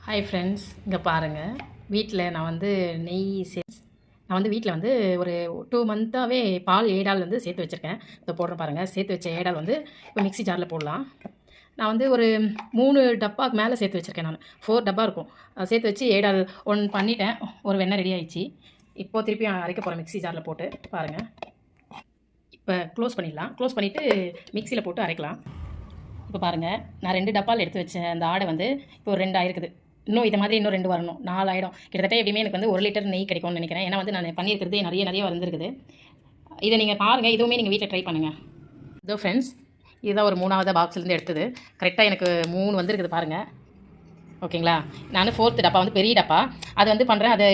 Hi friends, இங்கே பாருங்கள். வீட்டில் நான் வந்து வீட்டில் வந்து ஒரு 2 மந்த்தாகவே பால் ஏடால் வந்து சேர்த்து வச்சுருக்கேன். இதை போடுறேன் பாருங்கள். சேர்த்து வச்ச ஏடால் வந்து இப்போ மிக்ஸி ஜாரில் போடலாம். நான் வந்து ஒரு 3 டப்பாக்கு மேலே சேர்த்து வச்சுருக்கேன். நான் 4 டப்பா இருக்கும். சேர்த்து வச்சு ஏடால் பண்ணிட்டேன். ஒரு வெண்ணெய் ரெடி ஆயிடுச்சு. இப்போது திருப்பி அரைக்க போகிறேன் மிக்ஸி ஜாரில் போட்டு பாருங்கள். இப்போ க்ளோஸ் பண்ணிடலாம். க்ளோஸ் பண்ணிவிட்டு மிக்சியில் போட்டு அரைக்கலாம். இப்போ பாருங்கள், நான் 2 டப்பாவில் எடுத்து வச்சேன். அந்த ஆடை வந்து இப்போ ஒரு 2 ஆயிருக்குது. இன்னும் இது மாதிரி இன்னும் 2 வரணும், 4 ஆகிடும். கிட்டத்தட்ட எப்படியுமே எனக்கு வந்து 1 லிட்டர் நெய் கிடைக்கும்னு நினைக்கிறேன். ஏன்னா வந்து நான் பண்ணியிருக்கிறது நிறைய வந்துருக்குது. இதை நீங்கள் பாருங்கள், இதுவுமே நீங்கள் வீட்டில் ட்ரை பண்ணுங்கள். இதோ ஃப்ரெண்ட்ஸ், இதுதான் ஒரு 3வது பாக்ஸ்லேருந்து எடுத்தது. கரெக்டாக எனக்கு 3 வந்துருக்குது பாருங்கள். ஓகேங்களா? நான் 4th டப்பா வந்து பெரிய டப்பா அது வந்து பண்ணுறேன். அது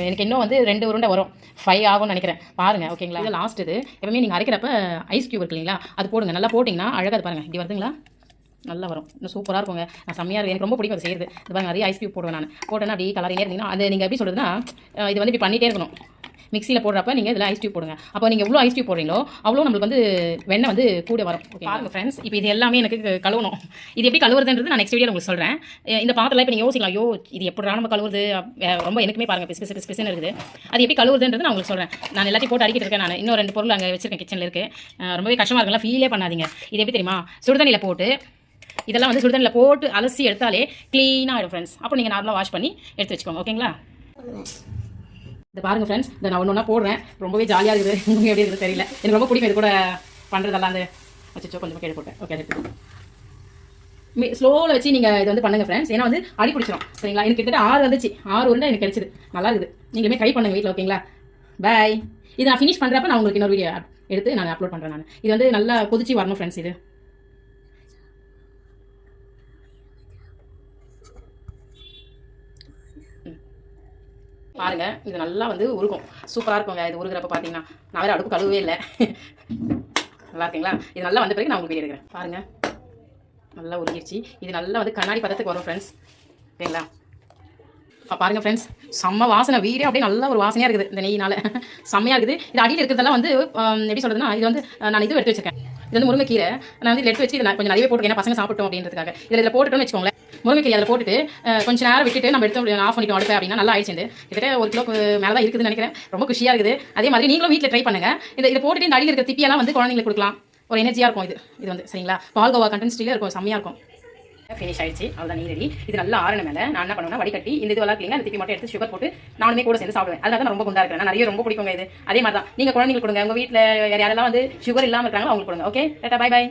எனக்கு இன்னும் வந்து 2 உருண்டை வரும். 5 ஆகும்னு நினைக்கிறேன். பாருங்கள். ஓகேங்களா? இது லாஸ்ட். இது எப்பவுமே நீங்கள் அரைக்கிறப்ப ஐஸ் க்யூப் இருக்கு இல்லைங்களா, அது போடுங்க. நல்லா போட்டிங்கன்னா அழகாக அது பாருங்கள் இப்படி வருதுங்களா, நல்லா வரும். இன்னும் சூப்பராக இருக்குங்க. நான் செம்மையாக இருக்குது. எனக்கு ரொம்ப பிடிக்கும் அது செய்யுது. இது பாருங்க, நிறைய ஐஸ் க்யூப் போடுவேன். நான் போட்டேன்னா அப்படி கலரிங்கே இருந்தீங்கன்னா அது நீங்கள் எப்படி சொல்கிறதுனா, இது வந்து இப்படி பண்ணிகிட்டே இருக்கணும். மிக்சியில் போடுறப்ப நீங்கள் இதில் ஐஸ் டியூப் போடுங்க. அப்போ நீங்கள் எவ்வளோ ஐஸ் டியூப் போடுறீங்களோ அவ்வளோ நம்மளுக்கு வந்து வெண்ணெய் வந்து கூட வரும். ஓகே பாருங்கள் ஃப்ரெண்ட்ஸ், இப்போ இது எல்லாமே எனக்கு கழுவணும். இது எப்படி கழுவுறதுன்றது நான் நெக்ஸ்ட் வீடியோ உங்களுக்கு சொல்கிறேன். இந்த பாத்திரத்தில் இப்போ நீங்கள் யோசிக்கலாம், ஐயோ இது எப்படா நம்ம கழுவுறது, ரொம்ப எனக்குமே பாருங்கள் பிசுன்னு இருக்குது. அது எப்படி கழுவுறதுன்றது நான் உங்களுக்கு சொல்கிறேன். நான் எல்லாத்தையும் போட்டு அடிக்கிட்டு இருக்கேன். நான் இன்னும் 2 பொருள் அங்கே வச்சிருக்கேன், கிச்சனில் இருக்குது. ரொம்பவே கஷ்டமாக இருக்குல்ல, ஃபீலே பண்ணாதீங்க. இது எப்படி தெரியுமா, சுடுதண்ணியில் போட்டு இதெல்லாம் வந்து சுடுதண்ணியில் போட்டு அலசி எடுத்தாலே க்ளீனாக ஆகிடும் ஃப்ரெண்ட்ஸ். அப்போ நீங்கள் நார்மலாக வாஷ் பண்ணி எடுத்து வச்சுக்கோங்க. ஓகேங்களா? இந்த பாருங்கள் ஃப்ரெண்ட்ஸ், இதை நான் ஒன்று போடுறேன். ரொம்பவே ஜாலியாக இருக்குது. உங்களுக்கு எப்படி இருக்குது தெரியல. எனக்கு ரொம்ப பிடிக்கும் இது கூட பண்ணுறதெல்லாம். அந்த வச்சுச்சோ கொஞ்சம் கேட்டு போட்டேன். ஓகே, அது ஸ்லோவில் வச்சு நீங்கள் இதை வந்து பண்ணுங்கள் ஃப்ரெண்ட்ஸ். ஏன்னா வந்து அடி பிடிச்சிடும். சரிங்களா? எனக்கு கிட்டத்தட்ட 6 வந்துச்சு. 6 உருண்டை எனக்கு கிடைச்சிது. நல்லா இருக்குது. நீங்களுமே ட்ரை பண்ணுங்கள் வீட்டில். ஓகேங்களா? பாய். இது நான் ஃபினிஷ் பண்ணுறப்ப நான் உங்களுக்கு இன்னொரு வீடியோ எடுத்து நான் அப்லோட் பண்ணுறேன். நான் இது வந்து நல்லா கொதிச்சு வரணும் ஃப்ரெண்ட்ஸ். இது பாருங்க, இது நல்லா வந்து உருகும். சூப்பராக இருக்குங்க இது உருகிறப்ப. பார்த்தீங்கன்னா நான் வேறு அடுப்பு கழுவே இல்லை. நல்லா இருக்குங்களா? இது நல்லா வந்த பிறகு நான் உங்களுக்கு வீடியோ எடுக்கிறேன். பாருங்கள், நல்லா உருகிடுச்சு. இது நல்லா வந்து கண்ணாடி பதத்துக்கு வரும் ஃப்ரெண்ட்ஸ். ஓகேங்களா? பாருங்கள் ஃப்ரெண்ட்ஸ், செம்ம வாசனை. வீடே அப்படியே நல்ல ஒரு வாசனையாக இருக்குது இந்த நெய்யினால். செம்மையாக இருக்குது. இது அடியில் இருக்கிறதெல்லாம் வந்து எப்படி சொல்கிறதுனா, இது வந்து நான் இது எடுத்து வச்சுருக்கேன். இது வந்து முருங்கைக்கீரை. நான் வந்து எடுத்து வச்சு இதை நான் கொஞ்சம் நிறைய போட்டுருக்கேன். பசங்க சாப்பிட்டோம் அப்படின்றதுக்காக இதில் போட்டுட்டோம்னு வச்சுக்கோங்களேன். முருங்கைக்கீரை அதில் போட்டுட்டு கொஞ்சம் நேரம் விட்டுட்டு நம்ம எடுத்து ஆஃப் பண்ணிட்டோம் அடுப்பேன் அப்படின்னா நல்லா ஆயிடுச்சு. கிட்டத்தட்ட 1 கிலோக்கு மேலே தான் இருக்குதுன்னு நினைக்கிறேன். ரொம்ப குஷியாக இருக்குது. அதே மாதிரி நீங்களும் வீட்டில் ட்ரை பண்ணுங்கள். இதை போட்டுட்டு இந்த அடியில் இருக்கிற திப்பியெல்லாம் வந்து குழந்தைங்களுக்கு கொடுக்கலாம். ஒரு எனர்ஜியாக இருக்கும் இது வந்து. சரிங்களா? பால்கோவா கண்டென்ஸ்டிலே இருக்கும். செம்மையாக இருக்கும். ஃபினிஷ் ஆயிடுச்சு. அவ்வளோதான், நீ ரெடி. இது நல்லா ஆரண மேலே நான் என்ன பண்ணுவேன்னா, வடிகட்டி இந்த இதுவெல்லாம் இல்லைங்க, அந்த திப்பி மட்டும் எடுத்து சுகர் போட்டு நானுமே கூட சேர்ந்து சாப்பிடுவேன். அதனால நான் ரொம்ப குண்டா இருக்கிறேன். நிறைய ரொம்ப பிடிக்குங்க இது. அதே மாதிரி தான் நீங்கள் குழந்தைங்களுக்கு கொடுங்க. உங்கள் வீட்டில் யாரெல்லாம் வந்து சுகர் இல்லாமல் இருக்காங்களோ அவங்களுக்கு கொடுங்க. Okay, tata, bye by.